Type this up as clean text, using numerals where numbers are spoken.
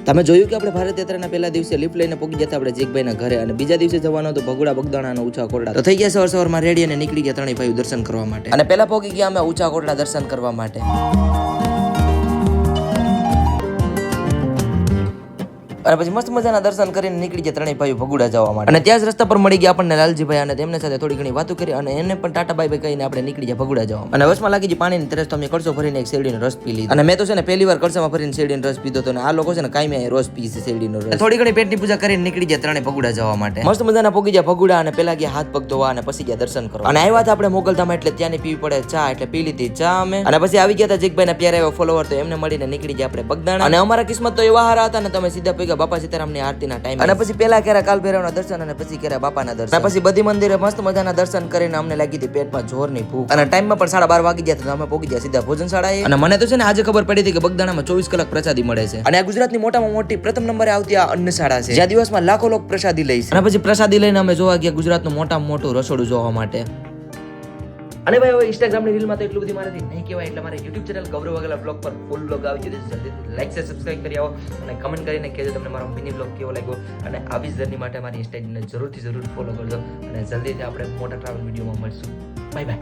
તમે જોયું કે આપણે ભારત યાત્રાના પહેલા દિવસે લિફ્ટ લઈને પહોંચી જતા આપણે જીગભાઈના ઘરે અને બીજા દિવસે જવાનો તો ભગુડા બગદાણાનો ઊંચા કોટડા. તો થઈ ગયા સવારમાં રેડી અને નીકળી ગયા ત્રણેય ભાઈઓ દર્શન કરવા માટે. અને પહેલા પહોંચી ગયા અમે ઊંચા કોટડા દર્શન કરવા માટે. અને પછી મસ્ત મજાના દર્શન કરીને નીકળી ગયા ત્રણેય ભાઈઓ ભગુડા જવા માટે. અને ત્યાં જ રસ્તા પર મળી ગયા આપણને લાલજીભાઈ અને તેમની સાથે થોડી ઘણી વાતો કરી અને એને પણ ટાટા બાય બાય કહીને આપણે નીકળી ગયા ભગુડા જવા. અને વચમાં લાગી ગઈ પાણીની તરસ તો અમે કળસો ભરીને એક શેરડીનો રસ પી લીધો. અને મેં તો છે ને પહેલી વાર કળસામાં ભરીને શેરડીનો રસ પીધો હતો અને આ લોકો છે ને કાયમી રોજ પી છે શેરડીનો રસ. થોડી ઘણી પેટની પૂજા કરીને નીકળી ગયા ત્રણેય ભગુડા જવા માટે. મસ્ત મજાના પોગી ગયા ભગુડા અને પેલા ગયા હાથ પગ ધોવા અને પછી ગયા દર્શન કરવા. અને આવ્યા હતા આપણે મોગલધામ એટલે ત્યાંની પીવી પડે ચા એટલે પી લીધી ચા અમે. અને પછી આવી ગયા હતા જીગભાઈના પ્યારા એવા ફોલોવર તો એમને મળીને નીકળી ગયા આપણે બગદાણા. અને અમારા કિસ્મત તો એવા હારા હતા ને તમે સીધા પગ્યા બાપા સીતારામની આરતીના ટાઈમ. અને પછી પેલા કર્યા કાલ ભૈરવના દર્શન અને પછી કર્યા બાપાના દર્શન. અને પછી બધી મંદિરે મસ્ત મજાના દર્શન કરીને અમને લાગી હતી પેટમાં જોરની ભૂખ. અને ટાઈમમાં પણ 12:30 વાગી ગયા તો અમે પહોંચી ગયા સીધા ભોજનશાળાએ. અને મને તો છે ને આજે ખબર પડી હતી કે બગદાણામાં 24 કલાક પ્રસાદી મળે છે. અને આ ગુજરાતની મોટામાં મોટી પ્રથમ નંબરે આવતી આ અન્નશાળા છે જ્યાં દિવસમાં લાખો લોકો પ્રસાદી લે છે. અને પછી પ્રસાદી લઈને અમે જોવા ગયા ગુજરાતનું મોટામાં મોટું રસોડું જોવા માટે. અને ભાઈ હવે ઇન્સ્ટાગ્રામની રીલમાં તો એટલું બધી મારાથી નહીં કહેવાય એટલે મારે યુટ્યુબ ચેનલ ગૌરવ વાઘેલા બ્લોગ પર ફૂલ બ્લોગ આવી ગયો છે. જલ્દી લાઈક શેર સબસ્ક્રાઇબ કરી આવો અને કમેન્ટ કરીને કહેજો તમને મારો મિની બ્લોગ કેવો લાગ્યો. અને આવી જર્ની માટે મારી ઇન્સ્ટાગ્રામને જરૂર ફોલો કરજો અને જલ્દીથી આપણે મોટા ટ્રાવેલ વિડીયોમાં મળશું. Bye bye.